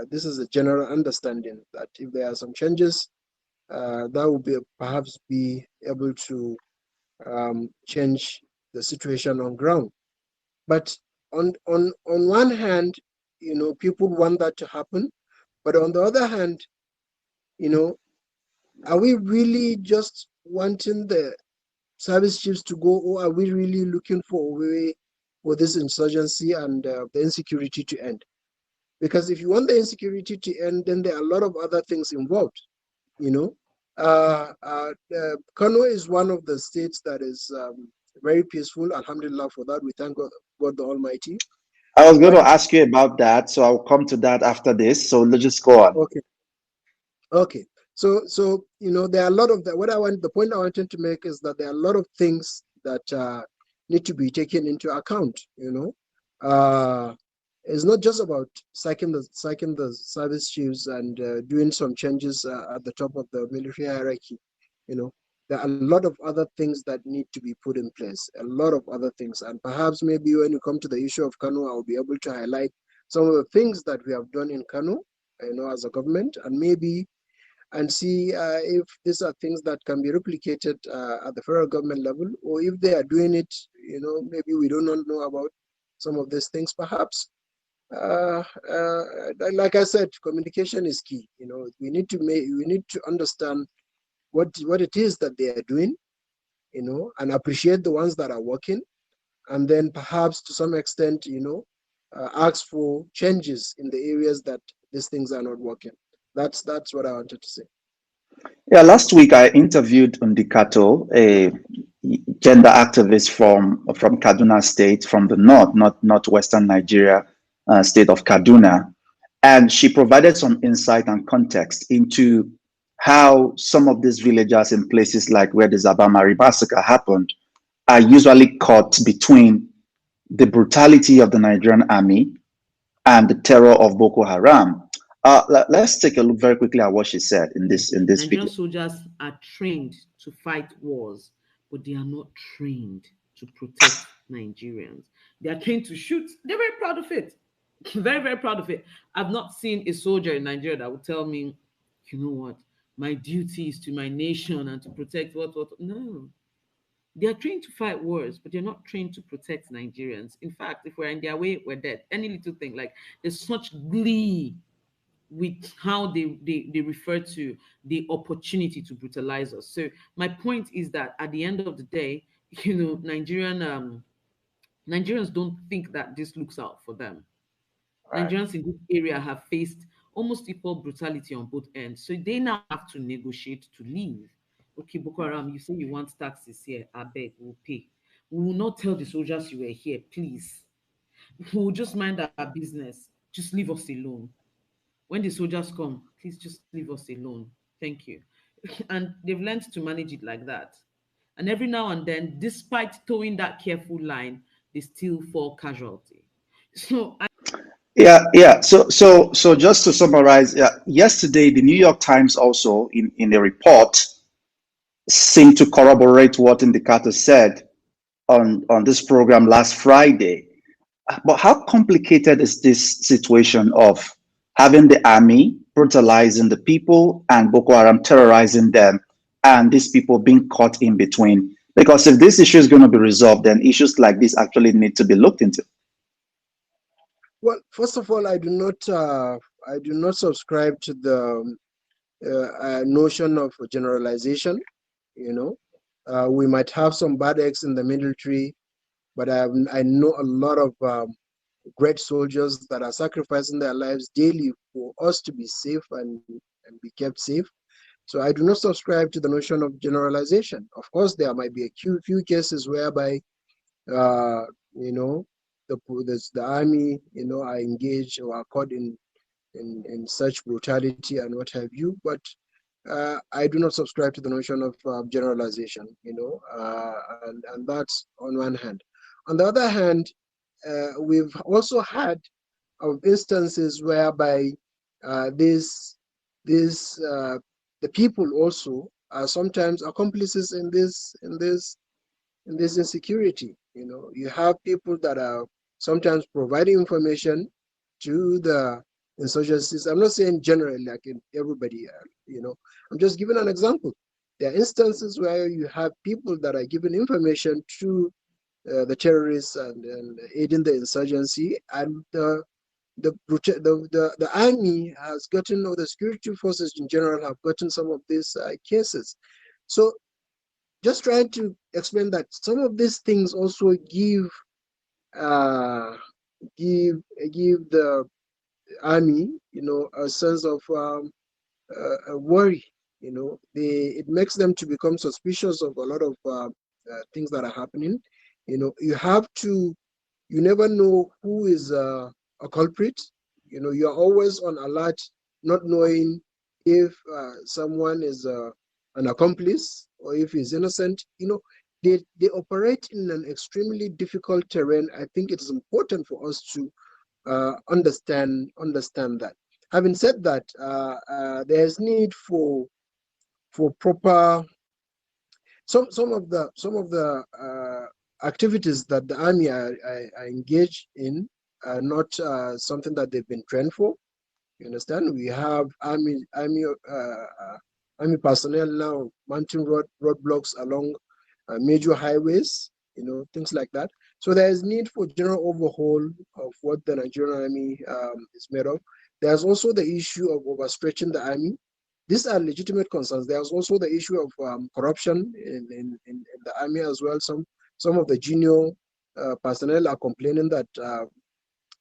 this is a general understanding that if there are some changes, that will perhaps be able to change the situation on ground. But on one hand, people want that to happen, but on the other hand, are we really just wanting the service chiefs to go, or are we really looking for a way for this insurgency and the insecurity to end? Because if you want the insecurity to end, then there are a lot of other things involved. Kano is one of the states that is very peaceful. Alhamdulillah for that. We thank God the Almighty. I was going to ask you about that, so I'll come to that after this. So let's just go on. Okay. So there are a lot of that. The point I wanted to make is that there are a lot of things that need to be taken into account. It's not just about sacking the service chiefs and doing some changes at the top of the military hierarchy. There are a lot of other things that need to be put in place, a lot of other things. And perhaps maybe when you come to the issue of Kano, I'll be able to highlight some of the things that we have done in Kano, as a government, and see if these are things that can be replicated at the federal government level, or if they are doing it, maybe we do not know about some of these things, perhaps. Like I said, communication is key. We need to understand what it is that they are doing, and appreciate the ones that are working, and then perhaps to some extent, ask for changes in the areas that these things are not working. That's what I wanted to say. Yeah, last week I interviewed Undikato, a gender activist from Kaduna State, from the northwestern Nigeria, state of Kaduna, and she provided some insight and context into how some of these villagers in places like where the Zabamari massacre happened are usually caught between the brutality of the Nigerian army and the terror of Boko Haram. Let's take a look very quickly at what she said in this Nigerian video. soldiers are trained to fight wars, but they are not trained to protect Nigerians. They are trained to shoot. They're very proud of it. Very, very proud of it. I've not seen a soldier in Nigeria that would tell me, you know what, my duty is to my nation and to protect what. No. They are trained to fight wars, but they're not trained to protect Nigerians. In fact, if we're in their way, we're dead. Any little thing, like there's such glee with how they refer to the opportunity to brutalize us. So my point is that at the end of the day, Nigerians don't think that this looks out for them. Right. Nigerians in this area have faced almost equal brutality on both ends. So they now have to negotiate to leave. Okay, Boko Haram, you say you want taxes here. I beg, we'll pay. We will not tell the soldiers you were here, please. We will just mind our business. Just leave us alone. When the soldiers come, please just leave us alone. Thank you. And they've learned to manage it like that. And every now and then, despite towing that careful line, they still fall casualty. So So just to summarize, yesterday the New York Times also in a report seemed to corroborate what Undikato said on this program last Friday. But how complicated is this situation of having the army brutalizing the people and Boko Haram terrorizing them, and these people being caught in between. Because if this issue is going to be resolved, then issues like this actually need to be looked into. Well, first of all, I do not subscribe to the notion of generalization. You know, we might have some bad eggs in the military, but I know a lot of great soldiers that are sacrificing their lives daily for us to be safe and be kept safe. So I do not subscribe to the notion of generalization. Of course, there might be a few cases whereby, uh, you know, the army, are engaged or are caught in such brutality and what have you. But I do not subscribe to the notion of generalization, and that's on one hand. On the other hand, we've also had of instances whereby this the people also are sometimes accomplices in this insecurity. You have people that are sometimes providing information to the insurgencies. I'm not saying generally like in everybody, I'm just giving an example. There are instances where you have people that are giving information to the terrorists and aiding the insurgency, and the army has gotten, or the security forces in general have gotten some of these cases. So just trying to explain that some of these things also uh, give the army, a sense of a worry. It makes them to become suspicious of a lot of things that are happening. You never know who is a culprit. You're always on alert, not knowing if someone is an accomplice or if he's innocent. They operate in an extremely difficult terrain. I think it is important for us to understand that. Having said that, there's need for proper some of the activities that the army are engaged in are not something that they've been trained for. You understand? We have army personnel now mounting roadblocks along major highways, things like that. So there is need for general overhaul of what the Nigerian army is made of. There's also the issue of overstretching the army. These are legitimate concerns. There's also the issue of corruption in the army as well. Some of the junior personnel are complaining that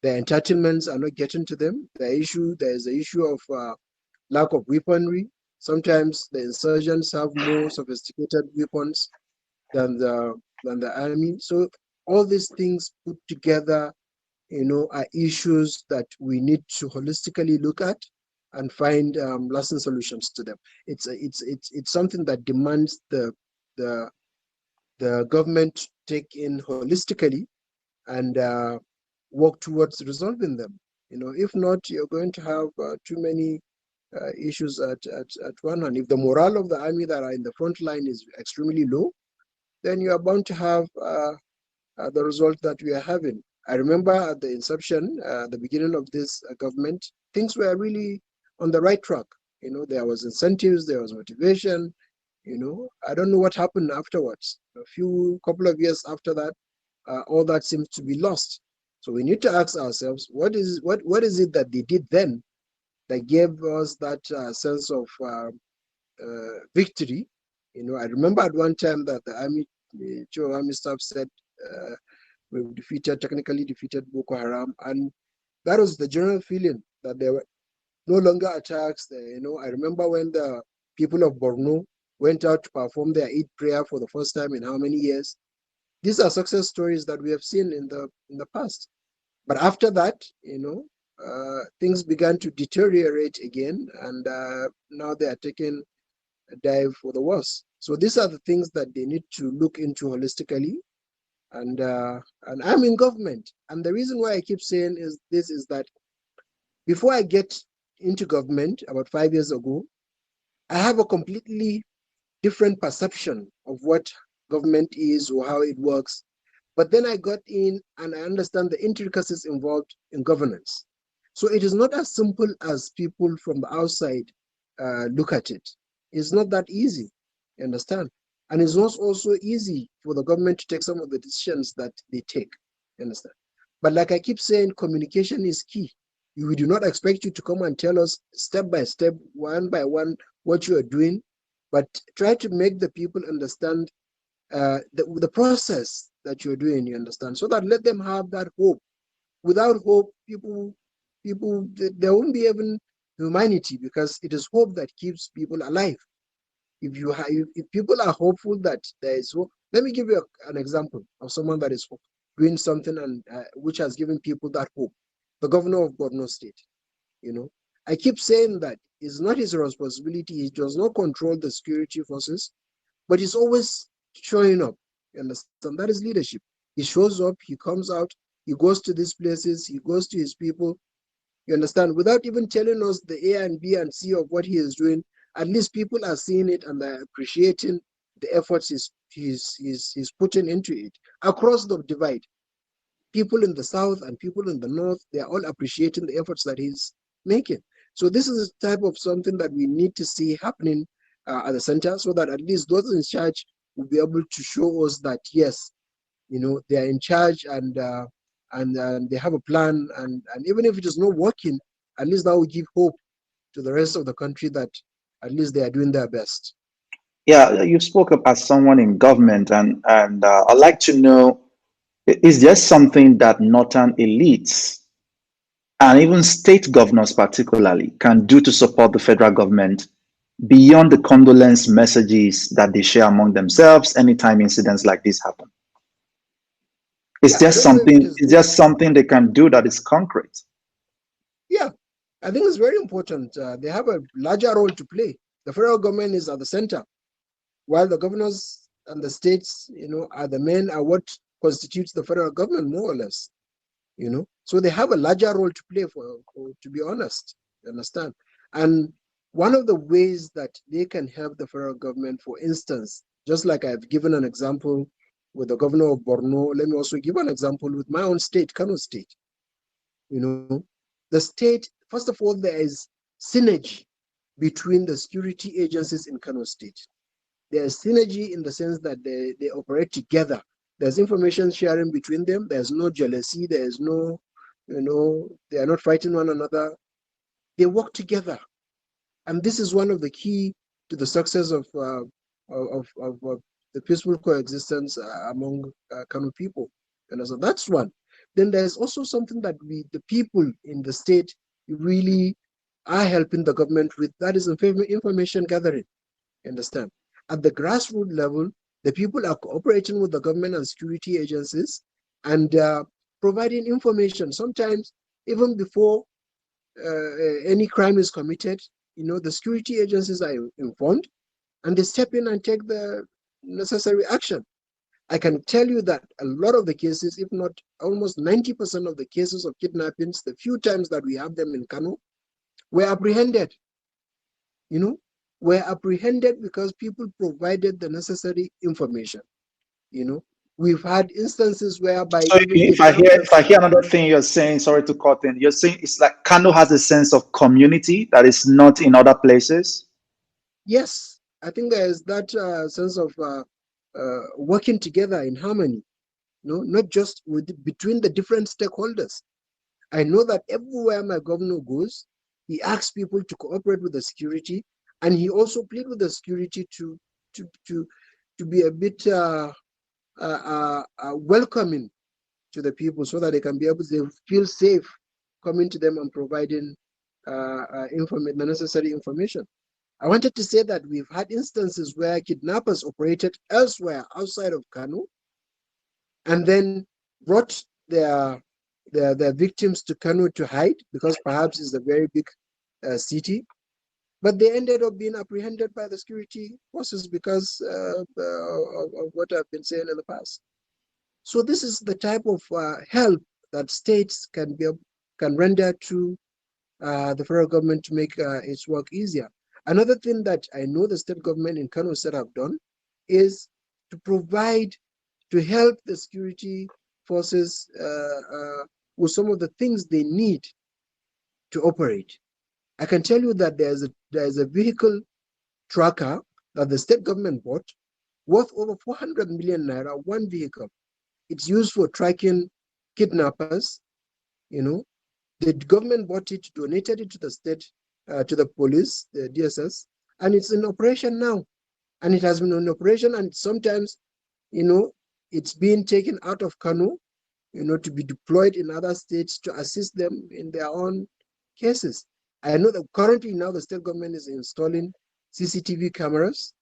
the entitlements are not getting to them. There is the issue of lack of weaponry. Sometimes the insurgents have more sophisticated weapons than the army. So all these things put together, are issues that we need to holistically look at and find lasting solutions to them. It's something that demands the government to take in holistically and work towards resolving them. If not, you're going to have too many issues at one hand. If the morale of the army that are in the front line is extremely low, then you are bound to have the result that we are having. I remember at the inception, the beginning of this government, things were really on the right track. There was incentives, there was motivation. I don't know what happened afterwards. Couple of years after that, all that seems to be lost. So we need to ask ourselves, what is it that they did then that gave us that sense of victory? I remember at one time that the army staff said we've technically defeated Boko Haram, and that was the general feeling that there were no longer attacks. I remember when the people of Borno went out to perform their Eid prayer for the first time in how many years. These are success stories that we have seen in the past. But after that, things began to deteriorate again, and now they are taking a dive for the worse. So these are the things that they need to look into holistically. And I'm in government, and the reason why I keep saying is that before I get into government about 5 years ago, I have a completely different perception of what government is or how it works. But then I got in and I understand the intricacies involved in governance. So it is not as simple as people from the outside look at it. It's not that easy, you understand? And it's not also easy for the government to take some of the decisions that they take, you understand? But like I keep saying, communication is key. We do not expect you to come and tell us step by step, one by one, what you are doing, but try to make the people understand the process that you're doing, you understand? So that let them have that hope. Without hope, people, there won't be even humanity, because it is hope that keeps people alive. If people are hopeful that there is hope, let me give you an example of someone that is doing something and which has given people that hope. The governor of Borno State, you know, I keep saying that it's not his responsibility. He does not control the security forces, but he's always showing up. You understand? That is leadership. He shows up, he comes out, he goes to these places, he goes to his people, you understand, without even telling us the A and B and C of what he is doing. At least people are seeing it and they're appreciating the efforts he's putting into it across the divide. People in the south and people in the north, they are all appreciating the efforts that he's making. So this is a type of something that we need to see happening at the center, so that at least those in charge will be able to show us that yes, you know, they are in charge, and they have a plan, and even if it is not working, at least that will give hope to the rest of the country that at least they are doing their best. Yeah, you spoke up as someone in government, and I'd like to know, is there something that northern elites and even state governors particularly can do to support the federal government beyond the condolence messages that they share among themselves anytime incidents like this happen? Yeah, I don't know if it is. Is there something they can do that is concrete? Yeah, I think it's very important. They have a larger role to play. The federal government is at the center, while the governors and the states, you know, are what constitutes the federal government, more or less. You know, so they have a larger role to play, to be honest. You understand? And one of the ways that they can help the federal government, for instance, just like I've given an example with the governor of Borno, let me also give an example with my own state, Kano State. You know, the state, first of all, there is synergy between the security agencies in Kano State. There's synergy in the sense that they operate together. There's information sharing between them. There's no jealousy. There's no, you know, they are not fighting one another. They work together. And this is one of the key to the success of the peaceful coexistence among Kano people. And so that's one. Then there's also something that the people in the state, really are helping the government with. That is information gathering. Understand? At the grassroots level, the people are cooperating with the government and security agencies and providing information. Sometimes, even before any crime is committed, you know, the security agencies are informed and they step in and take the necessary action. I can tell you that a lot of the cases, if not almost 90% of the cases of kidnappings, the few times that we have them in Kano, were apprehended. You know, were apprehended because people provided the necessary information. You know, we've had instances whereby So even if I kidnappers. hear another thing you're saying, sorry to cut in, you're saying it's like Kano has a sense of community that is not in other places. Yes, I think there is that sense of working together in harmony. No, not just between the different stakeholders. I know that everywhere my governor goes, he asks people to cooperate with the security, and he also pleads with the security to to to be a bit welcoming to the people, so that they can be able to feel safe coming to them and providing the necessary information. I wanted to say that we've had instances where kidnappers operated elsewhere outside of Kano and then brought their victims to Kano to hide, because perhaps it's a very big city. But they ended up being apprehended by the security forces because of what I've been saying in the past. So this is the type of help that states can render to the federal government to make its work easier. Another thing that I know the state government in Kano State have done is to help the security forces with some of the things they need to operate. I can tell you that there's a vehicle tracker that the state government bought worth over 400 million naira, one vehicle. It's used for tracking kidnappers. You know, the government bought it, donated it to the state, to the police, the DSS, and it's in operation now. And it has been in operation, and sometimes, you know, it's being taken out of Kano, you know, to be deployed in other states to assist them in their own cases. I know that currently now the state government is installing CCTV cameras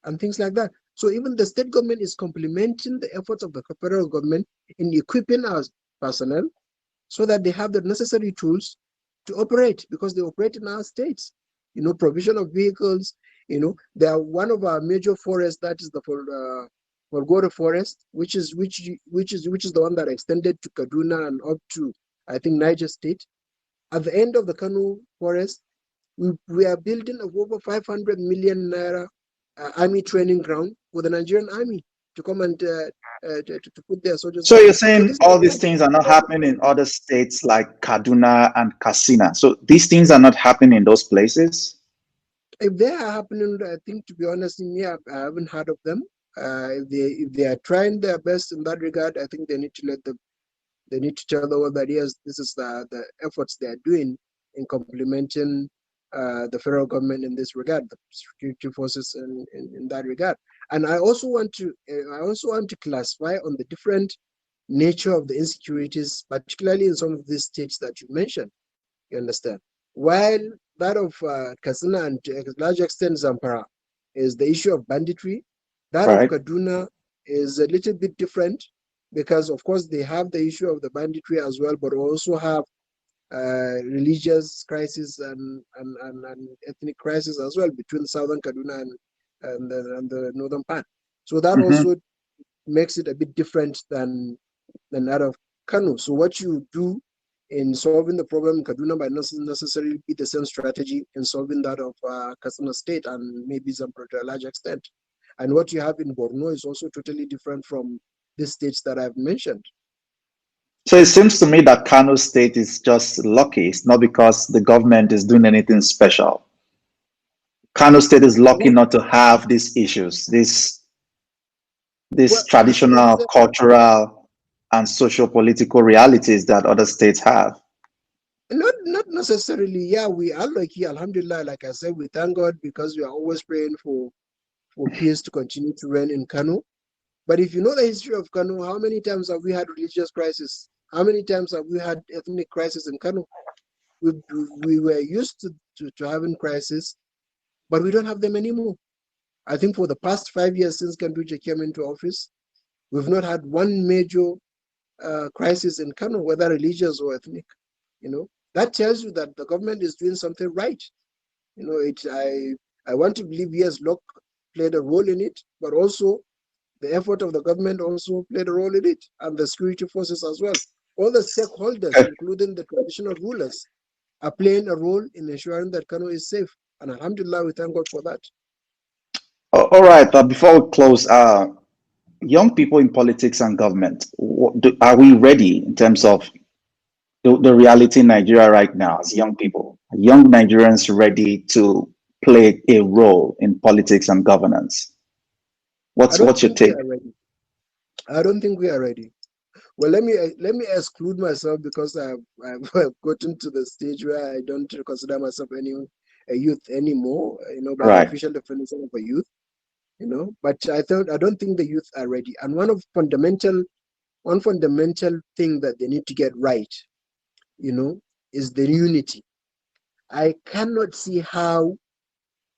and things like that. So even the state government is complementing the efforts of the federal government in equipping our personnel so that they have the necessary tools to operate, because they operate in our states. You know, provision of vehicles. You know, they are one of our major forests, that is the Folgore forest, which is the one that extended to Kaduna and up to, I think, Niger State. At the end of the Kanu forest, we are building a over 500 million naira army training ground for the Nigerian army to come and to put their soldiers. So you're So saying this is all these things are not happening in other states like Kaduna and Katsina. So these things are not happening in those places? If they are happening, I think, to be honest, in me, I haven't heard of them. If they are trying their best in that regard, I think they need to let them. They need to tell the world that yes, this is the efforts they are doing in complementing the federal government in this regard, the security forces in that regard. And I also want to classify on the different nature of the insecurities, particularly in some of these states that you mentioned. You understand? While that of Katsina and to a large extent Zamfara is the issue of banditry, that of Right. Kaduna is a little bit different, because of course they have the issue of the banditry as well, but also have religious crisis and ethnic crisis as well between southern Kaduna and the northern part. So that Mhm. also makes it a bit different than that of Kano. So what you do in solving the problem in Kaduna might not necessarily be the same strategy in solving that of Katsina State and maybe Zamfara to a large extent. And what you have in Borno is also totally different from the states that I've mentioned. So it seems to me that Kano State is just lucky. It's not because the government is doing anything special. Kano State is lucky Well, not to have these issues, these well, traditional, cultural, and socio-political realities that other states have. not necessarily. Yeah, we are lucky, Alhamdulillah. Like I said, we thank God because we are always praying for peace to continue to reign in Kano. But if you know the history of Kano, how many times have we had religious crisis? How many times have we had ethnic crisis in Kano? We were used to having crisis, but we don't have them anymore. I think for the past 5 years since Ganduje came into office, we've not had one major crisis in Kano, whether religious or ethnic. You know, that tells you that the government is doing something right. You know, I want to believe yes, luck played a role in it, but also the effort of the government also played a role in it, and the security forces as well. All the stakeholders, Okay. including the traditional rulers, are playing a role in ensuring that Kano is safe. And Alhamdulillah, we thank God for that. All right. Before we close, young people in politics and government, are we ready in terms of the reality in Nigeria right now as young people? Are young Nigerians ready to play a role in politics and governance? I don't What's your think we take? are ready. I don't think we are ready. Well, let me exclude myself because I've gotten to the stage where I don't consider myself a youth anymore. You know, by the Right. official definition of a youth. You know, but I don't think the youth are ready. And one fundamental thing that they need to get right, you know, is the unity. I cannot see how,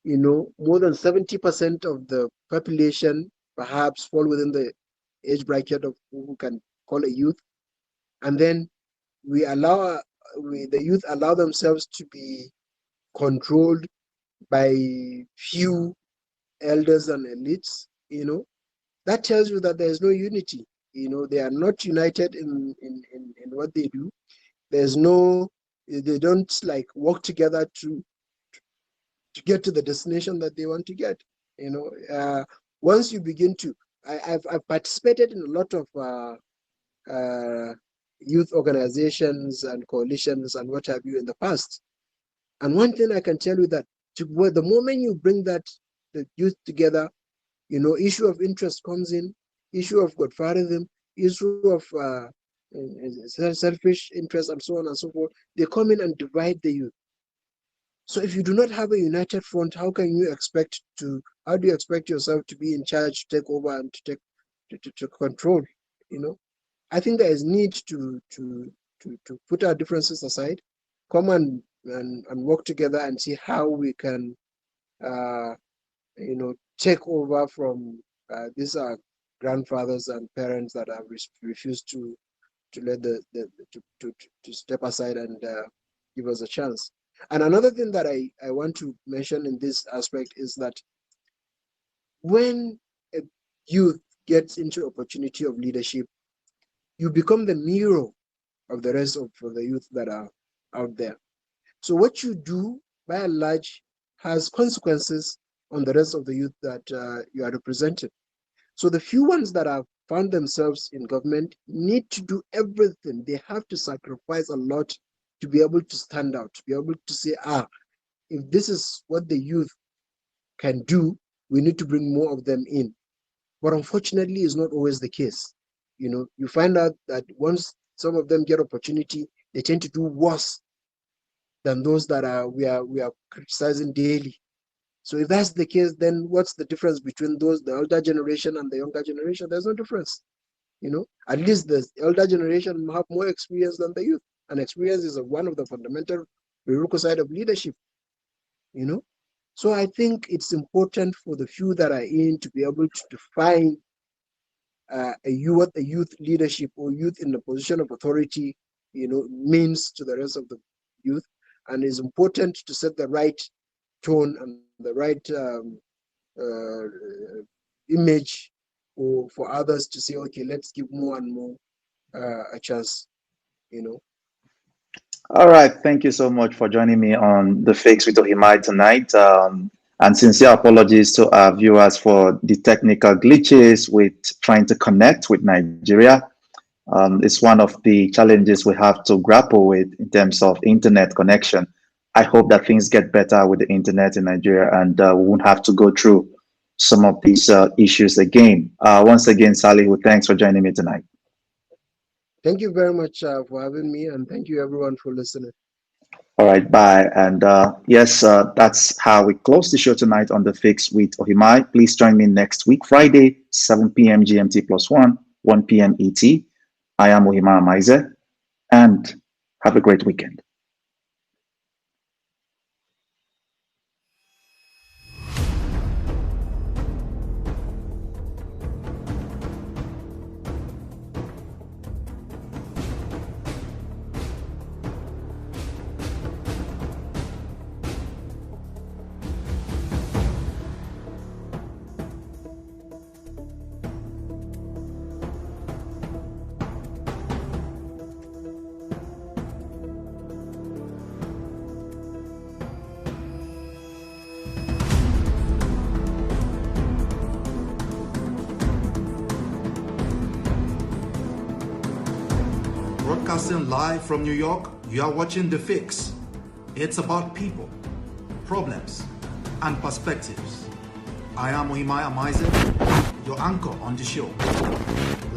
you know, more than 70% of the population perhaps fall within the age bracket of who we can call a youth, and then the youth allow themselves to be controlled by few elders and elites. You know, that tells you that there is no unity. You know, they are not united in what they do. There's no, they don't like work together to get to the destination that they want to get. You know, once you begin to, I've participated in a lot of youth organizations and coalitions and what have you in the past. And one thing I can tell you that the moment you bring the youth together, issue of interest comes in, issue of godfatherism, issue of selfish interest and so on and so forth. They come in and divide the youth. So if you do not have a united front, how do you expect yourself to be in charge, to take over and to control? I think there is need to put our differences aside, come and work together and see how we can take over from these are grandfathers and parents that have refused to let to step aside and give us a chance. And another thing that I want to mention in this aspect is that when a youth gets into opportunity of leadership, you become the mirror of the rest of the youth that are out there. So what you do, by and large, has consequences on the rest of the youth that you are representing. So the few ones that have found themselves in government need to do everything. They have to sacrifice a lot to be able to stand out, to be able to say, if this is what the youth can do, we need to bring more of them in. But unfortunately, it's not always the case. You find out that once some of them get opportunity, they tend to do worse than those that we are criticizing daily. So if that's the case, then what's the difference between the older generation and the younger generation? There's no difference. At least the elder generation have more experience than the youth, and experience is one of the fundamental prerequisites of leadership. So I think it's important for the few that are in to be able to define what the youth leadership or youth in the position of authority, means to the rest of the youth, and it's important to set the right tone and the right image for others to say, okay, let's give more and more a chance. All right. Thank you so much for joining me on The Fix with Ohimai tonight. And sincere apologies to our viewers for the technical glitches with trying to connect with Nigeria. It's one of the challenges we have to grapple with in terms of internet connection. I hope that things get better with the internet in Nigeria and we won't have to go through some of these issues again. Once again, Salihu, thanks for joining me tonight. Thank you very much for having me, and thank you everyone for listening. All right, bye. And yes, that's how we close the show tonight on The Fix with Ohimai. Please join me next week, Friday, 7 p.m. GMT +1, 1 p.m. ET. I am Ohimai Amaize, and have a great weekend. Broadcasting live from New York, you are watching The Fix. It's about people, problems, and perspectives. I am Ohimai Amaize, your anchor on the show.